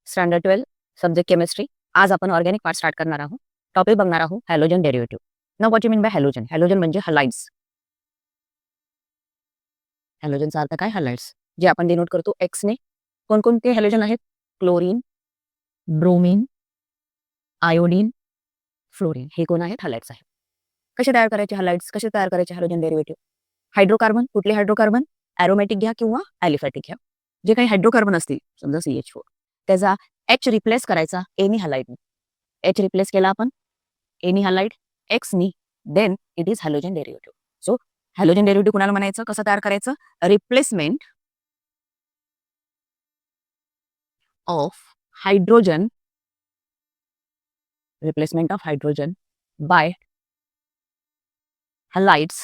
Standard 12 subject chemistry. आज आपण organic part start करणार आहोत. टॉपिक बघणार आहोत halogen derivative. Now what you mean by halogen? Halogen म्हणजे हलाइड्स. हॅलोजनचा अर्थ काय? हलाइड्स, जे आपण डिनोट करतो एक्स ने. कोणकोणते हॅलोजन आहेत? Chlorine, bromine, iodine, fluorine. हे कोण आहेत? हलाइड्स आहेत. कसे तयार करायचे हलाइड्स? कसे तयार करायचे हॅलोजन डेरिव्हेटिव्ह? हायड्रोकार्बन, कुठले हायड्रोकार्बन? एरोमॅटिक घ्या किंवा ॲलिफॅटिक घ्या. जे काही हायड्रोकार्बन असतील, समजा CH4, त्याचा H रिप्लेस करायचा एनी हलाइडने. H रिप्लेस केला आपण एनी हलाइड एक्सनी, then it is halogen derivative. So halogen derivative कुणाला म्हणायचं? कसं तयार करायचं? Replacement of hydrogen, replacement of hydrogen by halides.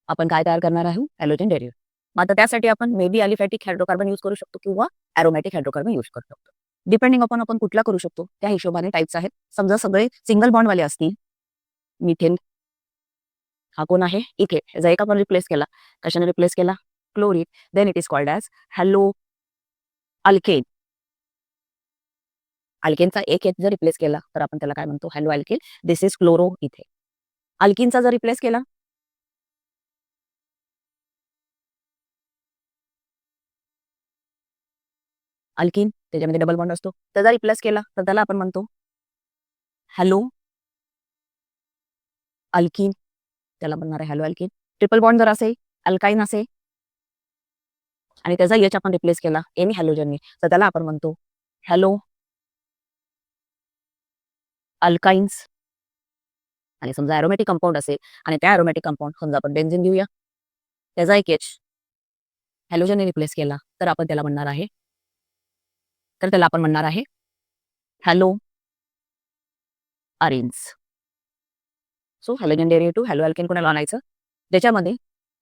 आपण काय तयार करणार आहोत? Halogen derivative. मग आता त्यासाठी आपण may be aliphatic hydrocarbon use करू शकतो किंवा एरोमॅटिक हायड्रोकार्बन यूज करू शकतो. डिपेंडिंग अपॉन आपण कुठला करू शकतो त्या हिशोबाने टाइप्स आहेत. समजा सगळे सिंगल बॉन्डवाले असतील, मिथेन हा कोण आहे? इथे जर एक आपण रिप्लेस केला, कशाने रिप्लेस केला? Chlorine, then it is called as halo alkane. अल्केनचा एक एच जर रिप्लेस केला तर आपण त्याला काय म्हणतो? Hello alkane. This is chloro इथे. अल्किनचा जर रिप्लेस केला, अल्किन त्याच्यामध्ये डबल बॉन्ड असतो, त्याचा रिप्लेस केला तर त्याला आपण म्हणतो हॅलो अल्किन. त्याला म्हणणार आहे हॅलो अल्किन. ट्रिपल बॉन्ड जर असेल, अल्काइन असेल आणि त्याचा एच आपण रिप्लेस केला एनी हॅलोजनने, तर त्याला आपण म्हणतो हॅलो अल्काइन्स. आणि समजा एरोमॅटिक कंपाऊंड असेल आणि त्या एरोमॅटिक कंपाऊंड समजा आपण बेन्झीन घेऊया, त्याचा एक एच हॅलोजनने रिप्लेस केला तर आपण त्याला म्हणणार आहे halo arenes. So halogen derivative halo alkane कोणाला आणायचं? ज्याच्यामध्ये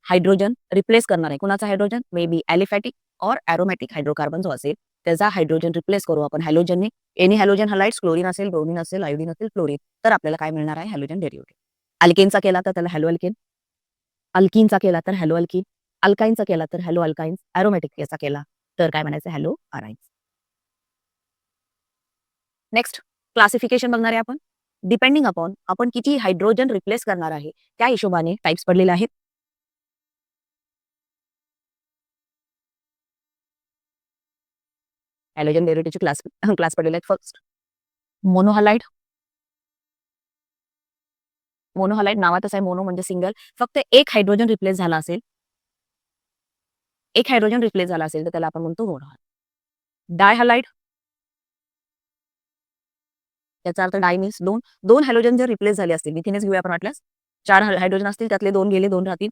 हायड्रोजन रिप्लेस करणार आहे. कुणाचा hydrogen? May be aliphatic or aromatic hydrocarbon जो असेल त्याचा हायड्रोजन रिप्लेस करू आपण हॅलोजनने. एनी हॅलोजन हलाइड्स, क्लोरीन असेल, ब्रोमीन असेल, आयोडीन असेल, फ्लोरीन, तर आपल्याला काय मिळणार आहे? Halogen derivative. अल्केनचा केला तर त्याला हॅलो अल्केन, अल्किनचा केला तर हॅलो अल्किन, अल्काइनचा केला तर हॅलो अल्काइन्स, एरोमॅटिक याचा केला तर काय म्हणायचं? हॅलो अराइन्स. नेक्स्ट क्लासिफिकेशन बघणार आहे आपण. डिपेंडिंग अपॉन आपण किती हायड्रोजन रिप्लेस करणार आहे त्या हिशोबाने टाइप्स पडलेले आहेत. हॅलोजन डेरिव्हेटिव्हचे क्लास पडलेले आहेत. फर्स्ट मोनोहलाइड. मोनोहलाइड नावातच आहे, मोनो म्हणजे सिंगल. फक्त एक हायड्रोजन रिप्लेस झाला असेल, तर त्याला आपण म्हणतो मोनोहलाइड. डायहलाइड, त्याचा अर्थ डाय मीन्स दोन. दोन हॅलोजन जर रिप्लेस झाले असतील, मिथेनच घेऊया आपण वाटल्यास, 4 हायड्रोजन असतील, त्यातले 2 गेले, 2 राहतील,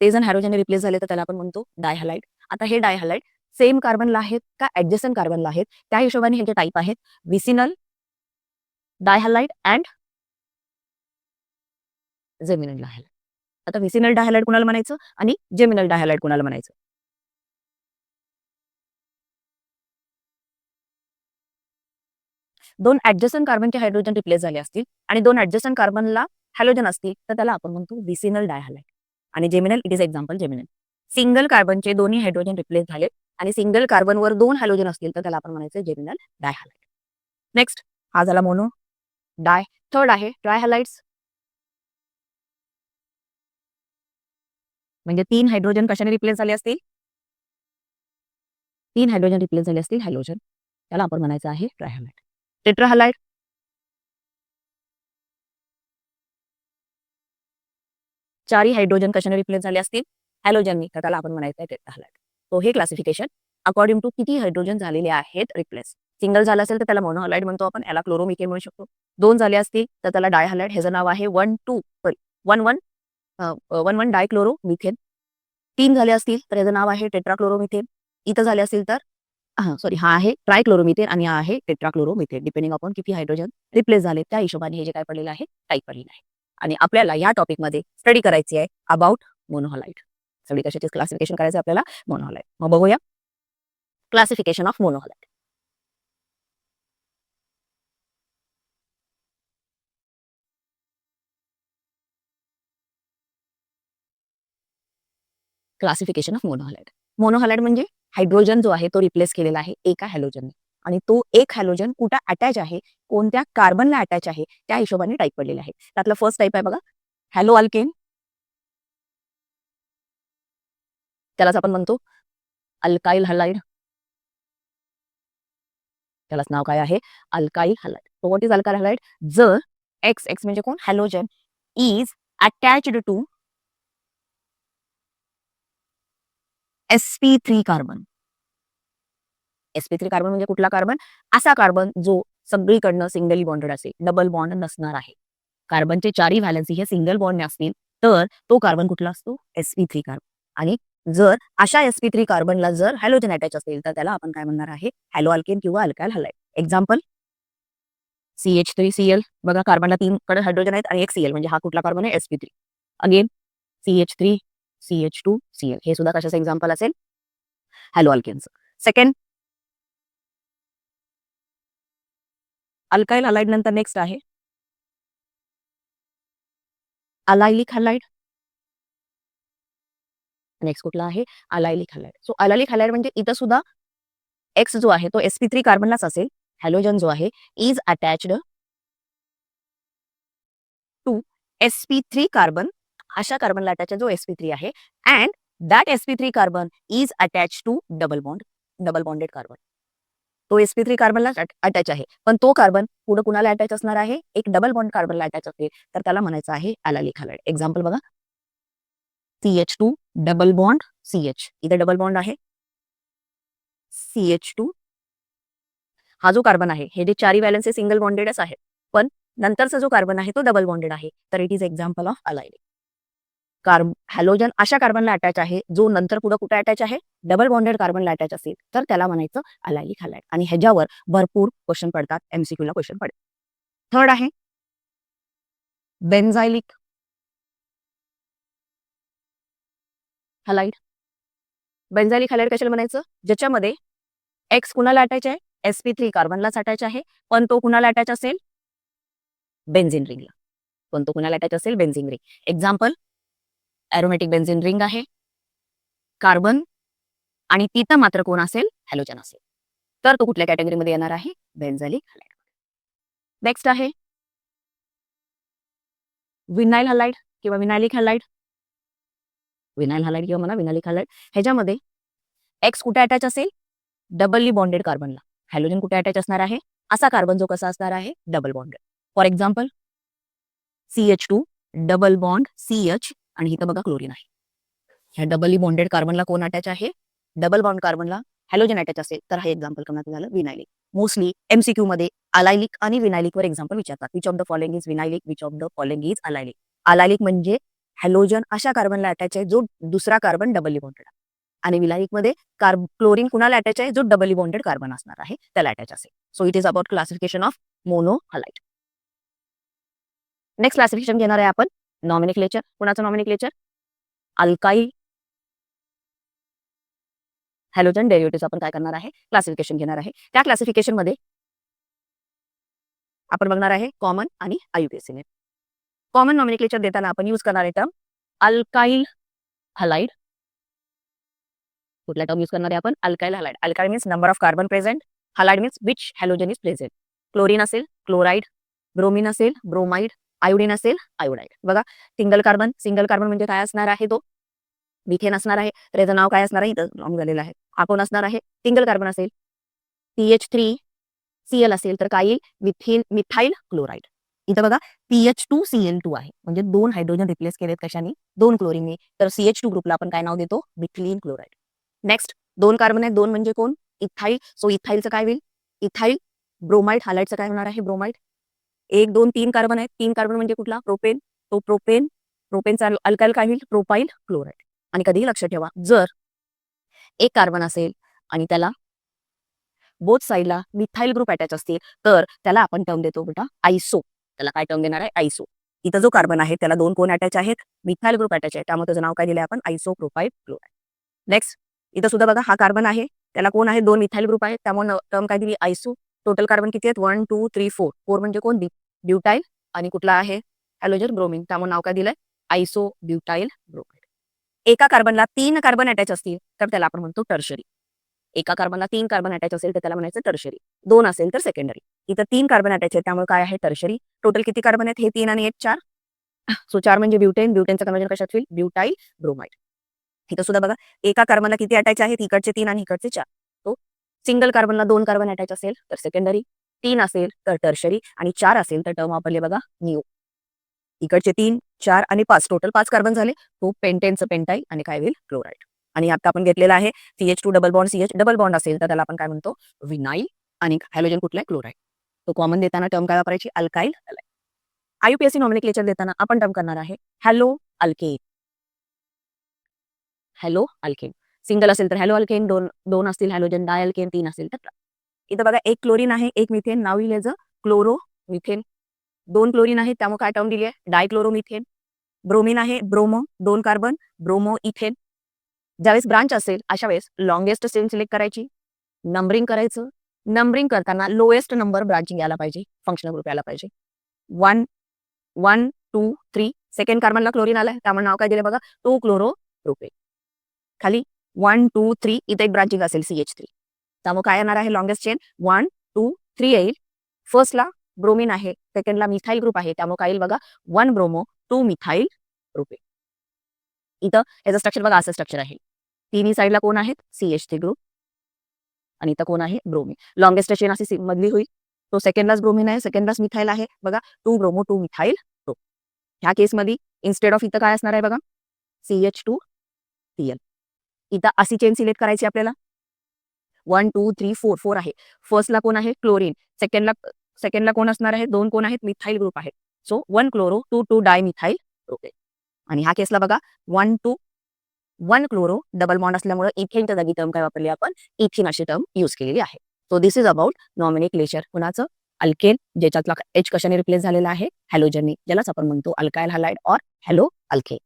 ते जर हायड्रोजन रिप्लेस झाले तर त्याला आपण म्हणतो डायहलाइड. आता हे डायहलाइड सेम कार्बनला आहेत का ऍडजस्टंट कार्बनला आहेत त्या हिशोबाने ह्याचे टाईप आहेत विसिनल डायहलाइड अँड जेमिनल डायहलाइड. आता विसिनल डायहलाइड कुणाला म्हणायचं आणि जेमिनल डायहलाइड कुणाला म्हणायचं? दोन ऍडजस्टंट कार्बनचे हायड्रोजन रिप्लेस झाले असतील आणि दोन ऍडजस्टंट कार्बनला हॅलोजन असतील तर त्याला आपण म्हणतो विसिनल डायहलाइड. आणि geminal, it is example geminal. Single कार्बनचे दोन्ही हायड्रोजन रिप्लेस झाले आणि सिंगल कार्बनवर 2 हॅलोजन असतील तर त्याला आपण म्हणायचं जेमिनल डायहलाइड. नेक्स्ट हा झाला मोनो. डाय. थर्ड आहे ट्रायहलाइड्स. म्हणजे 3 हायड्रोजन कशाने रिप्लेस झाले असतील? 3 हायड्रोजन रिप्लेस झाले असतील हॅलोजन, त्याला आपण म्हणायचं आहे ट्रायहलाइड. टेट्राहलाइड. 4 हायड्रोजन कशाने रिप्लेस झाले असतील? हॅलोजननी, तर त्याला आपण म्हणायचं आहे टेट्राहलाइड. तो हे क्लासिफिकेशन अकॉर्डिंग टू किती हायड्रोजन झालेले आहेत रिप्लेस. सिंगल झाला असेल तर त्याला मोनोहलाइड म्हणतो आपण, याला क्लोरोमिथेन म्हणू शकतो. 2 झाले असतील तर त्याला डायहलाइड, ह्याचं नाव आहे 1,1 डायक्लोरोमिथेन. 3 झाले असतील तर याचं नाव आहे टेट्राक्लोरोमिथेन. इथं झाले असतील तर सॉरी, हा आहे ट्रायक्लोरोमिथेन आणि हा आहे टेट्राक्लोरोमिथेन. डिपेंडिंग अपॉन किती हायड्रोजन रिप्लेस झाले त्या हिशोबाने हे जे काय पडलेलं आहे टाईप पडलेलं आहे. आणि आपल्याला या टॉपिकमध्ये स्टडी करायची आहे अबाउट मोनोहलाइड. सगळी कशाचे क्लासिफिकेशन करायचं आपल्याला? मोनोहलाइड. मग बघूया classification of monohalide. Classification of monohalide. Monohalide म्हणजे हायड्रोजन जो आहे तो रिप्लेस केलेला आहे एका हॅलोजनने आणि तो एक हॅलोजन कुठं अटॅच आहे, कोणत्या कार्बनला अटॅच आहे त्या हिशोबाने टाईप पडलेले आहे. त्यातलं फर्स्ट टाईप आहे बघा हॅलो अल्केन, त्यालाच आपण म्हणतो अल्काइल हलाइड, त्यालाच नाव काय आहे alkyl halide. So what is alkyl halide? जर एक्स एक्स म्हणजे कोण halogen is attached to sp3 carbon. sp3 carbon म्हणजे कुठला कार्बन? असा कार्बन जो सगळीकडनं सिंगली बॉन्डेड असेल, डबल बॉन्ड नसणार आहे. कार्बनचे चारही व्हॅलन्सी हे सिंगल बॉन्ड असतील तर तो कार्बन कुठला असतो sp3 कार्बन. आणि जर अशा sp3 कार्बनला जर हॅलोजन अटॅच असेल तर त्याला आपण काय म्हणणार आहे हॅलो अल्केन किंवा अल्काइल हलाइड. एक्झाम्पल CH3Cl, बघा कार्बनला 3 कडे हायड्रोजन आहेत आणि एक Cl म्हणजे हा कुठला कार्बन आहे sp3. अगेन CH3 CH2Cl हे सुद्धा कशाचं एक्झाम्पल असेल हॅलो अल्केनचं. सेकंड अल्काइल हलाइड नंतर नेक्स्ट आहे अलायलिक हलाइड. नेक्स्ट कुठला आहे अलायलिक हलाइड. सो अलायलिक हलाइड म्हणजे इथं सुद्धा एक्स जो आहे तो sp3 कार्बनलाच असेल. हॅलोजन जो आहे is attached to sp3 carbon, अशा कार्बनला अटॅच जो sp3 आहे and that sp3 carbon is attach to double bond, double bonded carbon. तो sp3 कार्बनला अटॅच आहे पण तो कार्बन पुढे कुणाला अटॅच असणार आहे एक डबल बॉन्ड कार्बनला अटॅच असेल तर त्याला म्हणायचं आहे अलायलिक हलाइड. एक्झाम्पल बघा CH2 डबल बॉन्ड CH, इथे डबल बॉन्ड आहे CH2. हा जो कार्बन आहे हे जे चारी व्हॅलन्सी सिंगल बॉन्डेडच आहे पण नंतरचा जो कार्बन आहे तो डबल बॉन्डेड आहे तर it is example of allylic. Halogen अशा कार्बनला अटॅच आहे जो नंतर पुढे कुठे अटॅच आहे डबल बॉन्डेड कार्बनला अटॅच असेल तर त्याला म्हणायचं अलायलिक हलाइड. आणि ह्याच्यावर भरपूर क्वेश्चन पडतात, MCQ ला क्वेश्चन पडतात. थर्ड आहे बेन्झाइलिक हलाइड. बेन्झाइलिक हलाइड कशाला म्हणायचं ज्याच्यामध्ये एक्स कुणाला अटॅच आहे sp3 कार्बनलाच अटॅच आहे पण तो कुणाला अटॅच असेल बेन्झिन रिंगला. पण तो कुणाला अटॅच असेल benzene ring. Example aromatic benzene ring आहे कार्बन आणि तिथं मात्र कोण असेल हॅलोजन असेल तर तो कुठल्या कॅटेगरीमध्ये येणार आहे बेन्झाइलिक हलाइड. नेक्स्ट आहे विनाइल हलाइड किंवा विनायलिक हलाइड. विनाइल हलाइड किंवा म्हणा विनायलिक हलाइड ह्याच्यामध्ये एक्स कुठे अटॅच असेल डबली बॉन्डेड कार्बनला, हॅलोजन कुठे अटॅच असणार आहे असा कार्बन जो कसा असणार आहे double bonded. For example CH2 double bond CH आणि इथं बघा क्लोरीन आहे. ह्या डबली बॉन्डेड कार्बनला कोण अटॅच आहे डबल बॉन्ड कार्बनला हॅलोजन अटॅच असेल तर हे एक्झाम्पल कोणाचं झालं विनायलिक. मोस्टली MCQ मध्ये अलायलिक आणि विनायलिक वर एक्झाम्पल विचारतात. Which of the following is vinylic, which of the following is allylic. Allylic म्हणजे हॅलोजन अशा कार्बनला अटॅच आहे जो दुसरा कार्बन डबली बॉन्डेड आहे आणि विनायलिक मध्ये क्लोरीन कुणाला अटॅच आहे जो डबली बॉन्डेड कार्बन असणार आहे त्याला अटॅच असेल. So it is about classification of mono halide. Next classification घेणार आहे आपण नॉमिनिक्लेचर. कुणाचं नॉमिनिक्लेचर अल्काइल हॅलोजन डेरिव्हेटिव्ह आपण काय करणार आहे क्लासिफिकेशन घेणार आहे. त्या क्लासिफिकेशन मध्ये आपण बघणार आहे कॉमन आणि IUPAC. कॉमन नॉमिनिक्लेचर देताना आपण यूज करणार आहे टर्म अल्काइल हलाइड. कुठला टर्म यूज करणार आहे आपण alkyl halide. Alkyl means number of carbon present, halide means which halogen is present. Chlorine असेल क्लोराइड, ब्रोमीन असेल ब्रोमाइड, आयोडीन असेल आयोडाइड. बघा सिंगल कार्बन म्हणजे काय असणार आहे तो मिथेन असणार आहे तर याचं नाव काय असणार आहे इथं रॉंग झालेलं आहे. हा कोण असणार आहे सिंगल कार्बन असेल CH3Cl असेल तर काय येईल मिथाइल क्लोराइड. इथं बघा CH2Cl2 आहे म्हणजे दोन हायड्रोजन रिप्लेस केलेत कशाने दोन क्लोरीनने तर CH2 ग्रुपला आपण काय नाव देतो मिथिलीन क्लोराइड. नेक्स्ट दोन कार्बन आहेत दोन म्हणजे कोण इथाइल. सो इथाइलचं काय होईल इथाइल. ब्रोमाइड हलाइडचं काय होणार आहे ब्रोमाइड. एक दोन तीन कार्बन आहेत तीन कार्बन म्हणजे कुठला प्रोपेन. तो प्रोपेनचा अल्काइल काय होईल प्रोपाइल क्लोराइड. आणि कधीही लक्षात ठेवा जर एक कार्बन असेल आणि त्याला बोथ साईडला मिथाइल ग्रुप अटॅच असतील तर त्याला आपण टर्म देतो बेटा आयसो. त्याला काय टर्म देणार आहे आयसो. इथं जो कार्बन आहे त्याला दोन कोण अटॅच आहेत मिथाइल ग्रुप अटॅच आहे त्यामुळे त्याचं नाव काय दिलंय आपण आयसो प्रोपाइल क्लोराइड. नेक्स्ट इथं सुद्धा बघा हा कार्बन आहे त्याला कोण आहे दोन मिथाइल ग्रुप आहेत त्यामुळे टर्म काय दिली आयसो. टोटल कार्बन किती आहेत 1 2 3 4. 4 म्हणजे कोण ब्युटाइल आणि कुठला आहे हॅलोजन ब्रोमीन त्यामुळे नाव काय दिलंय आयसो ब्युटाइल ब्रोमाइड. एका कार्बनला 3 कार्बन अटॅच असतील तर त्याला आपण म्हणतो टर्शरी. एका कार्बनला 3 कार्बन अटॅच असेल तर त्याला म्हणायचं टर्शरी. 2 असेल तर सेकंडरी. इथं 3 कार्बन अटॅच आहेत त्यामुळे काय आहे टर्शरी. टोटल किती कार्बन आहेत? हे 3 आणि 1 4. सो 4 म्हणजे ब्युटेन. ब्युटेनचं कन्व्हर्जन कशात होईल? Butyl bromide. इथं सुद्धा बघा एका कार्बनला किती अटॅच आहेत? इकडचे 3 आणि इकडचे 4. तो सिंगल कार्बनला 2 कार्बन अटॅच असेल तर सेकंडरी, 3 असेल तर टर्शरी आणि 4 असेल तर टर्म वापरले बघा निओ. इकडचे 3, 4 आणि 5 टोटल 5 कार्बन झाले. तो पेंटेनचं पेंटाईल आणि काय होईल? क्लोराईड. आणि आता आपण घेतलेला आहे CH2 double bond CH double bond असेल तर त्याला आपण काय म्हणतो? विनाइल आणि हॅलोजन कुठला आहे? क्लोराईड. तो कॉमन देताना टर्म काय वापरायची? Alkyl halide. IUPAC नॉमेनक्लेचर देताना आपण टर्म करणार आहे hello alkane. Hello alkane. Single असेल तर हॅलो अल्केन, 2 असतील हॅलोजन डाय अल्केन, 3 असेल तर ट्राय. इथं बघा एक क्लोरीन आहे, एक मिथेन. नाव लिहिलं याचं क्लोरो मिथेन. 2 क्लोरीन आहेत त्यामुळे काय टर्म दिली आहे? डायक्लोरोमिथेन. ब्रोमीन आहे, ब्रोमो, 2 कार्बन, ब्रोमो इथेन. ज्यावेळेस ब्रांच असेल अशा वेळेस लॉंगेस्ट चेन सिलेक्ट करायची, नंबरिंग करायचं. नंबरिंग करताना लोएस्ट नंबर ब्रांचिंग यायला पाहिजे, फंक्शनल ग्रुप यायला पाहिजे. 1, 1, 2, 3 सेकंड कार्बनला क्लोरीन आलाय त्यामुळे नाव काय दिलं बघा? 2 क्लोरो प्रोपेन. खाली 1, 2, 3 इथे एक ब्रांचिंग असेल CH3. त्यामुळे काय येणार आहे लॉंगेस्ट चेन? 1, 2, 3 येईल. फर्स्टला ब्रोमीन आहे, सेकंडला मिथाइल ग्रुप आहे त्यामुळे काय येईल बघा? 1 ब्रोमो, 2 मिथाइल प्रोपेन. इथं याचं स्ट्रक्चर बघा असं स्ट्रक्चर आहे. तिन्ही साईडला कोण आहेत? CH3 ग्रुप आणि इथं कोण आहे? ब्रोमीन. लॉंगेस्ट चेन अशी मधली होईल. तो सेकंडलाच ब्रोमीन आहे, सेकंडलाच मिथाइल आहे. बघा 2 ब्रोमो, 2 मिथाइल ग्रुप. ह्या केसमध्ये इन्स्टेड ऑफ इथं काय असणार आहे बघा? CH2Cl. इथं अशी चेन सिलेक्ट करायची आपल्याला. 1, 2, 3, 4 4 आहे. फर्स्टला कोण आहे? क्लोरीन. सेकंडला सेकंडला कोण असणार आहे? 2 कोण आहेत? मिथाइल ग्रुप आहेत. So 1 chloro, 2 2 dimethyl propane. आणि ह्या केसला बघा 1 2 1 क्लोरो डबल बॉन्ड असल्यामुळे इथेनच्या जागी टर्म काय वापरली आपण? इथिन अशी टर्म यूज केलेली आहे. So this is about nomenclature. कुणाचं? अल्केन, ज्याच्यातला H कशाने रिप्लेस झालेला आहे? हॅलोजनने, ज्यालाच आपण म्हणतो alkyl halide or hello alkane.